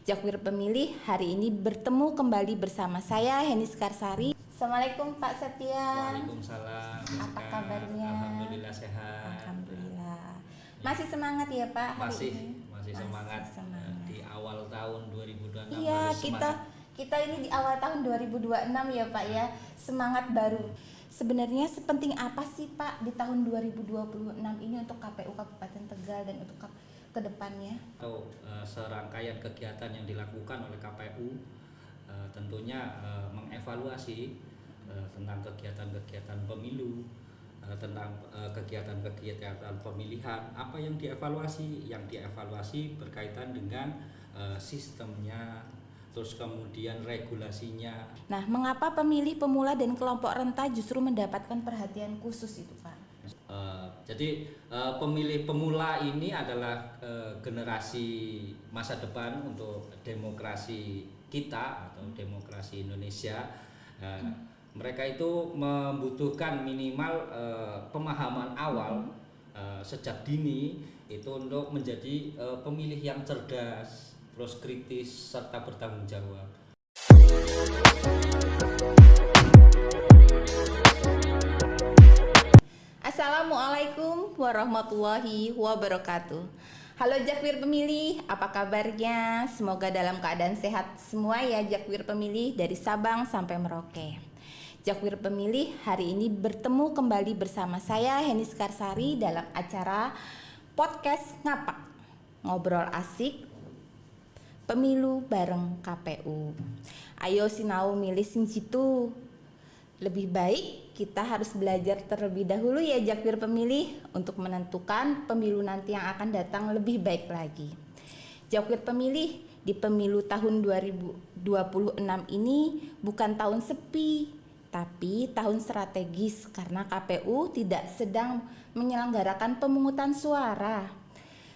Jakwir Pemilih hari ini bertemu kembali bersama saya Heni Skarsari. Assalamualaikum Pak Septian. Waalaikumsalam. Apa kabarnya? Alhamdulillah sehat. Alhamdulillah. Masih semangat ya Pak hari ini? Masih semangat. Di awal tahun 2026. Iya, kita ini di awal tahun 2026 ya Pak ya. Semangat baru. Sebenarnya sepenting apa sih Pak di tahun 2026 ini untuk KPU Kabupaten Tegal dan untuk ke depannya? Atau serangkaian kegiatan yang dilakukan oleh KPU tentunya mengevaluasi tentang kegiatan-kegiatan pemilu, tentang kegiatan-kegiatan pemilihan. Apa yang dievaluasi? Yang dievaluasi berkaitan dengan sistemnya, terus kemudian regulasinya. Nah, mengapa pemilih pemula dan kelompok rentan justru mendapatkan perhatian khusus itu Pak? Jadi pemilih pemula ini adalah generasi masa depan untuk demokrasi kita atau demokrasi Indonesia. Mereka itu membutuhkan minimal pemahaman awal sejak dini itu untuk menjadi pemilih yang cerdas, terus kritis serta bertanggung jawab. Assalamualaikum warahmatullahi wabarakatuh. Halo Jakwir Pemilih, apa kabarnya? Semoga dalam keadaan sehat semua ya Jakwir Pemilih dari Sabang sampai Merauke. Jakwir Pemilih hari ini bertemu kembali bersama saya Heni Skarsari dalam acara podcast Ngapak, ngobrol asik pemilu bareng KPU. Ayo sinau milih sing jitu. Lebih baik kita harus belajar terlebih dahulu ya Jakwir Pemilih untuk menentukan pemilu nanti yang akan datang lebih baik lagi. Jakwir Pemilih, di pemilu tahun 2026 ini bukan tahun sepi, tapi tahun strategis karena KPU tidak sedang menyelenggarakan pemungutan suara,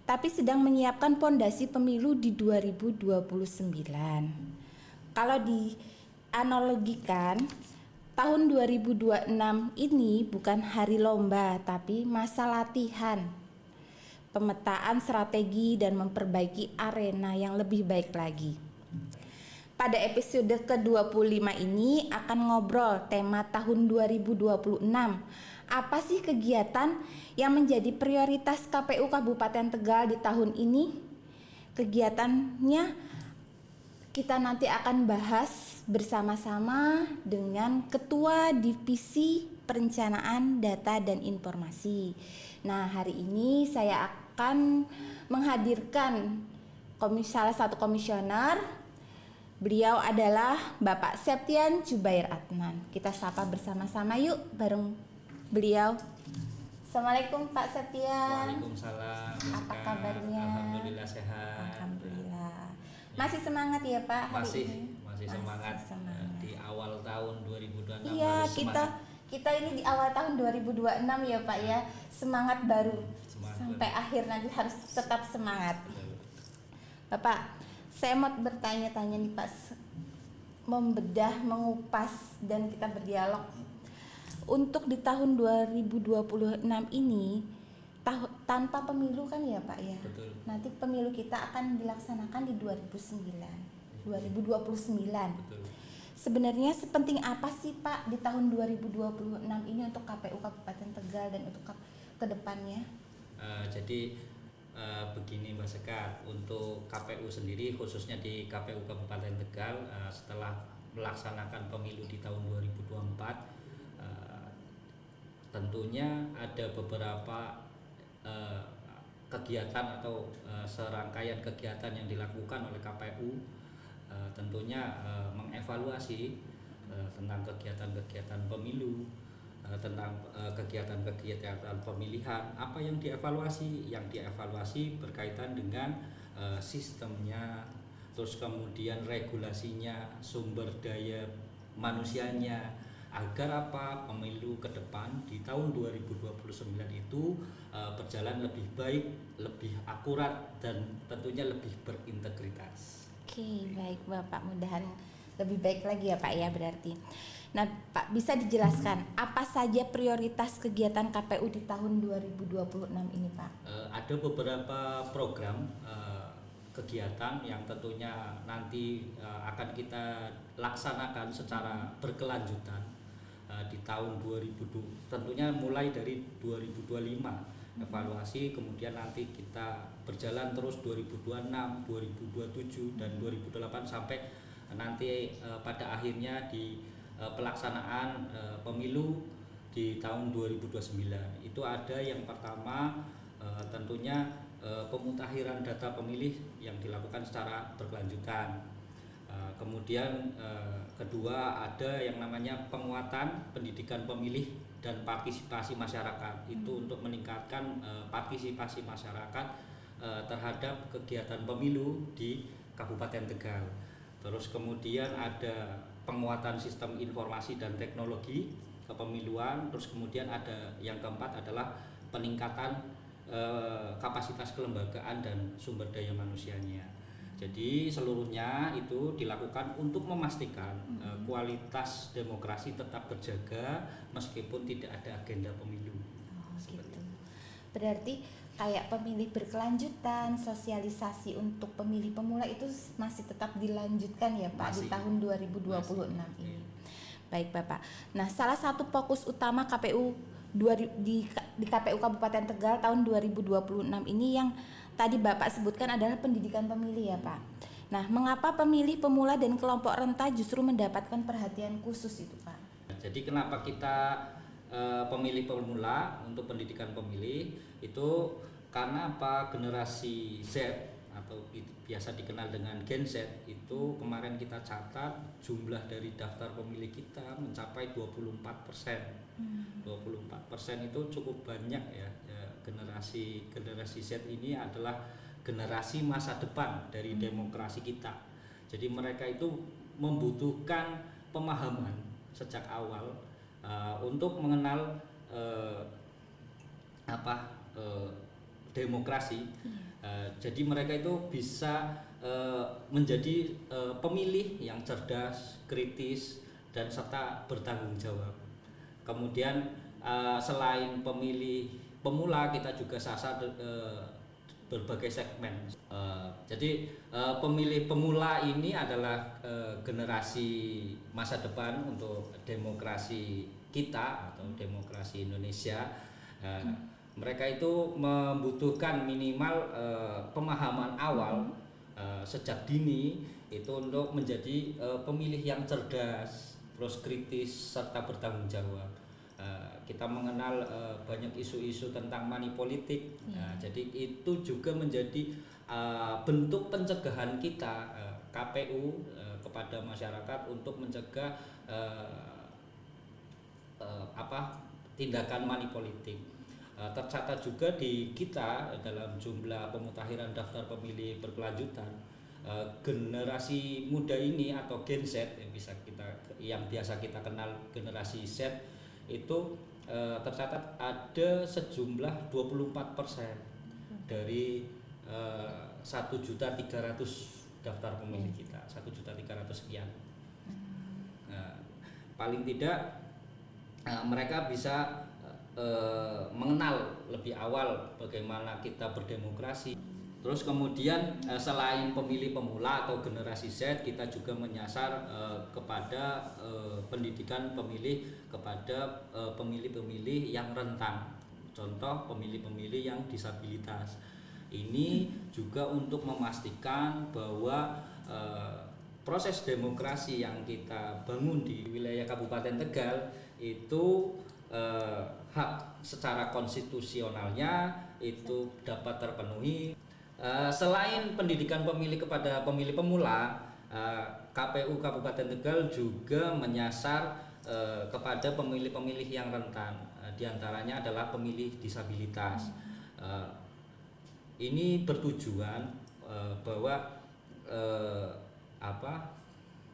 tapi sedang menyiapkan pondasi pemilu di 2029. Kalau dianalogikan, tahun 2026 ini bukan hari lomba, tapi masa latihan, pemetaan strategi dan memperbaiki arena yang lebih baik lagi. Pada episode ke-25 ini akan ngobrol tema tahun 2026. Apa sih kegiatan yang menjadi prioritas KPU Kabupaten Tegal di tahun ini? Kegiatannya kita nanti akan bahas bersama-sama dengan Ketua Divisi Perencanaan Data dan Informasi. Nah, hari ini saya akan menghadirkan salah satu komisioner. Beliau adalah Bapak Septian Jubair Adnan. Kita sapa bersama-sama yuk bareng beliau. Assalamualaikum Pak Septian. Waalaikumsalam. Apa kabarnya? Alhamdulillah sehat. Alhamdulillah. Masih semangat ya Pak hari ini? Masih semangat. Di awal tahun 2026. Iya, kita ini di awal tahun 2026 ya Pak ya. Semangat baru. Sampai akhir nanti harus tetap semangat. Bapak, saya mau bertanya-tanya nih Pak, membedah, mengupas dan kita berdialog. Untuk di tahun 2026 ini tanpa pemilu kan ya Pak ya. Betul. Nanti pemilu kita akan dilaksanakan di 2029. Betul. Sebenarnya sepenting apa sih Pak di tahun 2026 ini untuk KPU Kabupaten Tegal dan untuk ke depannya? Jadi begini Mbak Sekar, untuk KPU sendiri khususnya di KPU Kabupaten Tegal setelah melaksanakan pemilu di tahun 2024 tentunya ada beberapa kegiatan atau serangkaian kegiatan yang dilakukan oleh KPU tentunya mengevaluasi tentang kegiatan-kegiatan pemilu, tentang kegiatan-kegiatan pemilihan. Apa yang dievaluasi? Yang dievaluasi berkaitan dengan sistemnya, terus kemudian regulasinya, sumber daya manusianya, agar apa pemilu ke depan di tahun 2029 itu berjalan lebih baik, lebih akurat dan tentunya lebih berintegritas. Oke, baik Bapak, mudahan lebih baik lagi ya Pak ya berarti. Nah Pak, bisa dijelaskan apa saja prioritas kegiatan KPU di tahun 2026 ini Pak? Ada beberapa program kegiatan yang tentunya nanti akan kita laksanakan secara berkelanjutan di tahun 2020, tentunya mulai dari 2025 evaluasi, kemudian nanti kita berjalan terus 2026, 2027 dan 2028 sampai nanti pada akhirnya di pelaksanaan pemilu di tahun 2029. Itu ada yang pertama tentunya pemutakhiran data pemilih yang dilakukan secara berkelanjutan. Kemudian kedua ada yang namanya penguatan pendidikan pemilih dan partisipasi masyarakat. Itu untuk meningkatkan partisipasi masyarakat terhadap kegiatan pemilu di Kabupaten Tegal. Terus kemudian ada penguatan sistem informasi dan teknologi kepemiluan. Terus kemudian ada yang keempat adalah peningkatan kapasitas kelembagaan dan sumber daya manusianya. Jadi seluruhnya itu dilakukan untuk memastikan kualitas demokrasi tetap terjaga meskipun tidak ada agenda pemilu. Gitu. Berarti kayak pemilih berkelanjutan, sosialisasi untuk pemilih pemula itu masih tetap dilanjutkan ya Pak di tahun 2026 ini. Baik Bapak. Nah, salah satu fokus utama KPU di KPU Kabupaten Tegal tahun 2026 ini yang tadi Bapak sebutkan adalah pendidikan pemilih ya Pak. Nah, mengapa pemilih pemula dan kelompok rentan justru mendapatkan perhatian khusus itu Pak? Jadi kenapa kita pemilih pemula untuk pendidikan pemilih itu karena apa, generasi Z atau biasa dikenal dengan Gen Z itu kemarin kita catat jumlah dari daftar pemilih kita mencapai 24%. 24% itu cukup banyak ya. Generasi Z ini adalah generasi masa depan dari demokrasi kita. Jadi mereka itu membutuhkan pemahaman sejak awal untuk mengenal demokrasi. Jadi mereka itu bisa menjadi pemilih yang cerdas, kritis, dan serta bertanggung jawab. Kemudian selain pemilih pemula, kita juga sasar berbagai segmen. Jadi pemilih pemula ini adalah generasi masa depan untuk demokrasi kita atau demokrasi Indonesia. Mereka itu membutuhkan minimal pemahaman awal sejak dini itu untuk menjadi pemilih yang cerdas, terus kritis serta bertanggung jawab. Kita mengenal banyak isu-isu tentang money politik. Jadi itu juga menjadi bentuk pencegahan kita KPU kepada masyarakat untuk mencegah tindakan money politik. Tercatat juga di kita dalam jumlah pemutakhiran daftar pemilih berkelanjutan, generasi muda ini atau Gen Z yang biasa kita kenal generasi Z itu tercatat ada sejumlah 24% dari 1.300.000 daftar pemilih kita, 1.300.000 sekian. Paling tidak mereka bisa mengenal lebih awal bagaimana kita berdemokrasi. Terus kemudian selain pemilih pemula atau generasi Z, kita juga menyasar kepada pendidikan pemilih kepada pemilih-pemilih yang rentan. Contoh pemilih-pemilih yang disabilitas. Ini juga untuk memastikan bahwa proses demokrasi yang kita bangun di wilayah Kabupaten Tegal itu hak secara konstitusionalnya itu dapat terpenuhi. Selain pendidikan pemilih kepada pemilih pemula, KPU Kabupaten Tegal juga menyasar kepada pemilih-pemilih yang rentan. Di antaranya adalah pemilih disabilitas. Ini bertujuan bahwa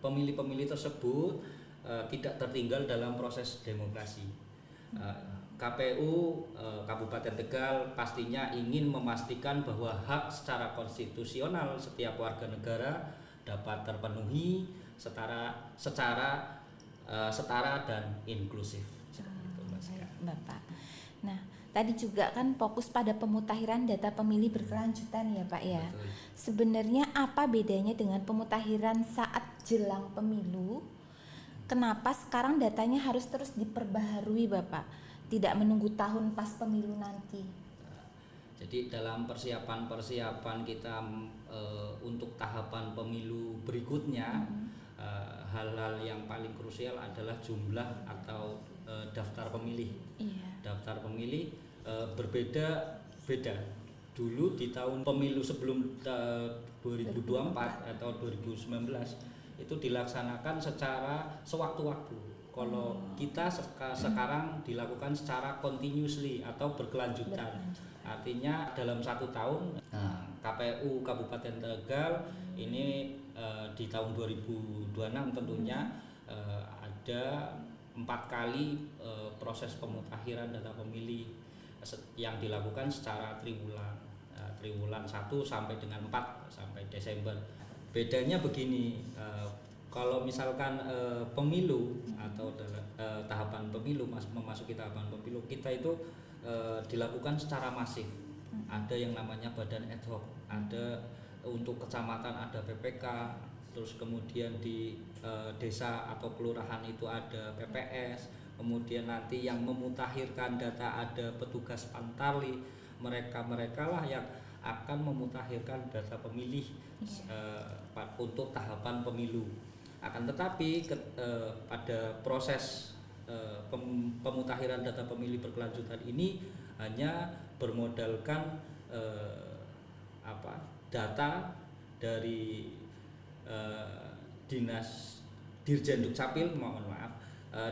pemilih-pemilih tersebut tidak tertinggal dalam proses demokrasi. KPU Kabupaten Tegal pastinya ingin memastikan bahwa hak secara konstitusional setiap warga negara dapat terpenuhi secara setara dan inklusif. Bapak. Nah, Tadi juga kan fokus pada pemutakhiran data pemilih berkelanjutan ya Pak ya. Betul. Sebenarnya apa bedanya dengan pemutakhiran saat jelang pemilu? Kenapa sekarang datanya harus terus diperbaharui Bapak? Tidak menunggu tahun pas pemilu nanti. Jadi dalam persiapan kita untuk tahapan pemilu berikutnya, hal-hal yang paling krusial adalah jumlah atau daftar pemilih. Iya. Daftar pemilih berbeda-beda. Dulu di tahun pemilu sebelum 2024 atau 2019 itu dilaksanakan secara sewaktu-waktu. Kalau kita sekarang dilakukan secara continuously atau berkelanjutan. Artinya dalam 1 tahun KPU Kabupaten Tegal ini di tahun 2026 tentunya ada 4 kali proses pemutakhiran data pemilih yang dilakukan secara triwulan. Triwulan 1 sampai dengan 4 sampai Desember. Bedanya begini, kalau misalkan pemilu atau tahapan pemilu memasuki tahapan pemilu, kita itu dilakukan secara masif. Ada yang namanya badan ad hoc, ada untuk kecamatan ada PPK, terus kemudian di desa atau kelurahan itu ada PPS, kemudian nanti yang memutakhirkan data ada petugas Pantarli. Mereka lah yang akan memutakhirkan data pemilih untuk tahapan pemilu. Akan tetapi pada proses pemutakhiran data pemilih berkelanjutan ini hanya bermodalkan data dari dinas Dirjen Dukcapil,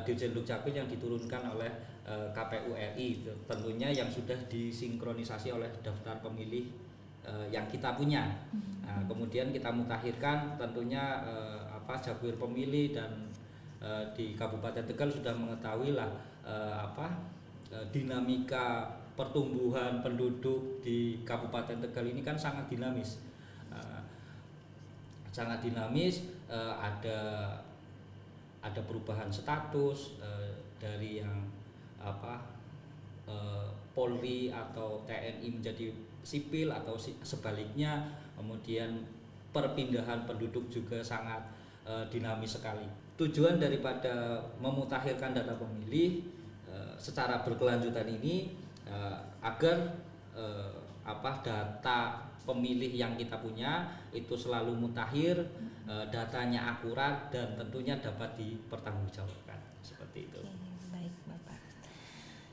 Dirjen Dukcapil yang diturunkan oleh KPU RI, tentunya yang sudah disinkronisasi oleh daftar pemilih yang kita punya. Kemudian kita mutakhirkan tentunya Jakwir pemilih dan di Kabupaten Tegal sudah mengetahui lah dinamika pertumbuhan penduduk di Kabupaten Tegal ini kan sangat dinamis. Ada perubahan status dari yang Polri atau TNI menjadi sipil atau sebaliknya, kemudian perpindahan penduduk juga sangat dinamis sekali. Tujuan daripada memutakhirkan data pemilih secara berkelanjutan ini agar data pemilih yang kita punya itu selalu mutakhir, datanya akurat dan tentunya dapat dipertanggungjawabkan, seperti itu. Oke, baik Bapak.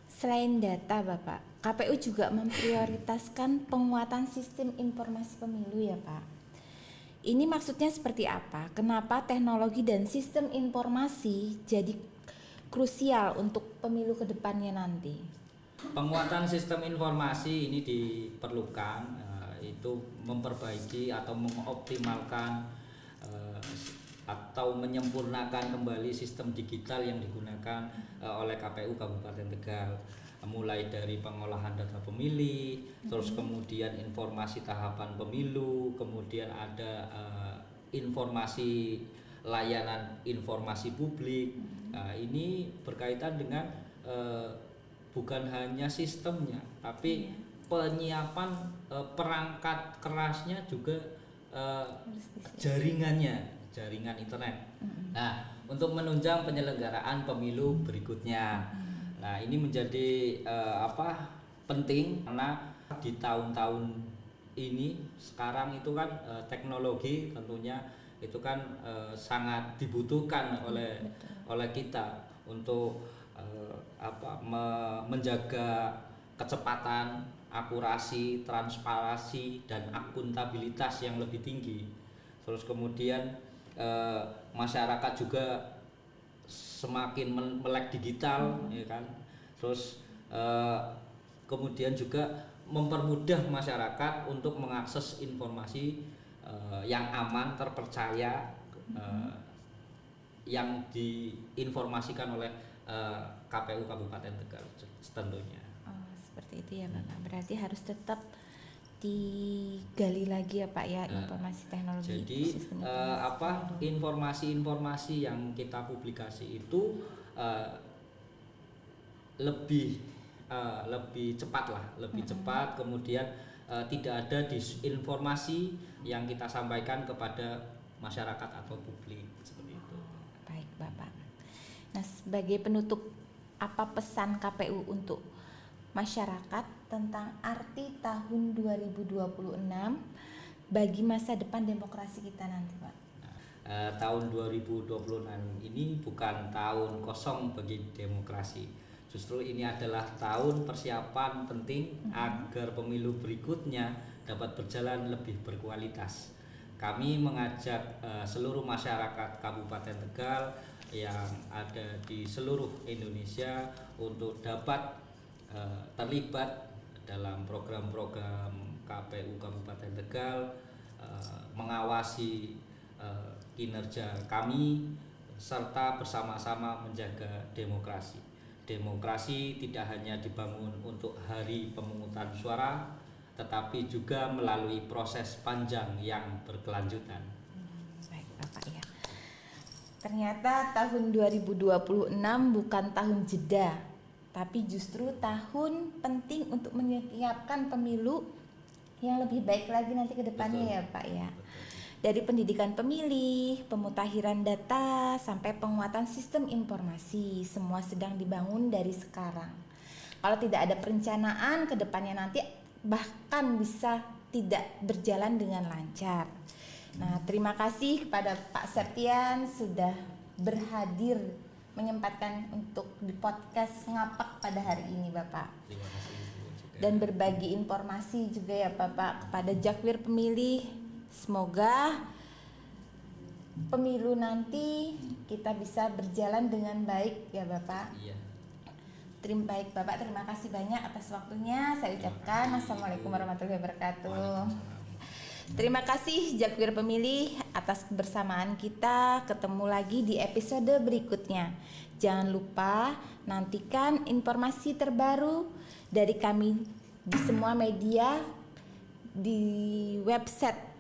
Selain data Bapak, KPU juga memprioritaskan penguatan sistem informasi pemilu ya Pak. Ini maksudnya seperti apa? Kenapa teknologi dan sistem informasi jadi krusial untuk pemilu ke depannya nanti? Penguatan sistem informasi ini diperlukan, itu memperbaiki atau mengoptimalkan atau menyempurnakan kembali sistem digital yang digunakan oleh KPU Kabupaten Tegal, mulai dari pengolahan data pemilih, terus kemudian informasi tahapan pemilu, kemudian ada informasi layanan informasi publik. Ini berkaitan dengan bukan hanya sistemnya, tapi penyiapan perangkat kerasnya juga, jaringan internet. Nah, untuk menunjang penyelenggaraan pemilu berikutnya. Nah, ini menjadi penting karena di tahun-tahun ini sekarang itu kan teknologi tentunya itu kan sangat dibutuhkan oleh kita untuk menjaga kecepatan, akurasi, transparansi dan akuntabilitas yang lebih tinggi. Terus kemudian masyarakat juga semakin melek digital, ya kan. Terus kemudian juga mempermudah masyarakat untuk mengakses informasi yang aman, terpercaya, yang diinformasikan oleh KPU Kabupaten Tegal tentunya. Oh, seperti itu ya Bapak. Berarti harus tetap digali lagi ya Pak ya, informasi teknologi. Jadi informasi-informasi yang kita publikasi itu lebih lebih cepat lah, lebih cepat, kemudian tidak ada disinformasi yang kita sampaikan kepada masyarakat atau publik seperti itu. Baik Bapak. Nah, sebagai penutup, apa pesan KPU untuk masyarakat tentang arti tahun 2026 bagi masa depan demokrasi kita nanti, Pak? Tahun 2026 ini bukan tahun kosong bagi demokrasi. Justru ini adalah tahun persiapan penting agar pemilu berikutnya dapat berjalan lebih berkualitas. Kami mengajak seluruh masyarakat Kabupaten Tegal yang ada di seluruh Indonesia untuk dapat terlibat dalam program-program KPU Kabupaten Tegal, mengawasi kinerja kami, serta bersama-sama menjaga demokrasi. Demokrasi tidak hanya dibangun untuk hari pemungutan suara, tetapi juga melalui proses panjang yang berkelanjutan. Baik Bapak ya. Ternyata tahun 2026 bukan tahun jeda, tapi justru tahun penting untuk menyiapkan pemilu yang lebih baik lagi nanti ke depannya. Betul. Ya Pak ya. Dari pendidikan pemilih, pemutakhiran data, sampai penguatan sistem informasi, semua sedang dibangun dari sekarang. Kalau tidak ada perencanaan ke depannya nanti bahkan bisa tidak berjalan dengan lancar. Nah, terima kasih kepada Pak Septian sudah berhadir menyempatkan untuk di podcast Ngapak pada hari ini Bapak. Terima kasih juga. Dan berbagi informasi juga ya Bapak kepada Jakwir pemilih. Semoga pemilu nanti kita bisa berjalan dengan baik ya Bapak. Iya. Baik Bapak, terima kasih banyak atas waktunya. Saya ucapkan Assalamualaikum warahmatullahi wabarakatuh. Terima kasih Jakwir pemilih atas kebersamaan kita. Ketemu lagi di episode berikutnya. Jangan lupa nantikan informasi terbaru dari kami di semua media, di website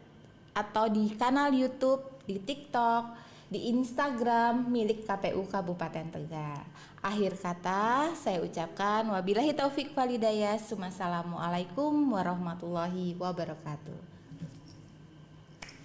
atau di kanal YouTube, di TikTok, di Instagram milik KPU Kabupaten Tegal. Akhir kata saya ucapkan wabillahi taufik walhidayah. Wassalamualaikum warahmatullahi wabarakatuh.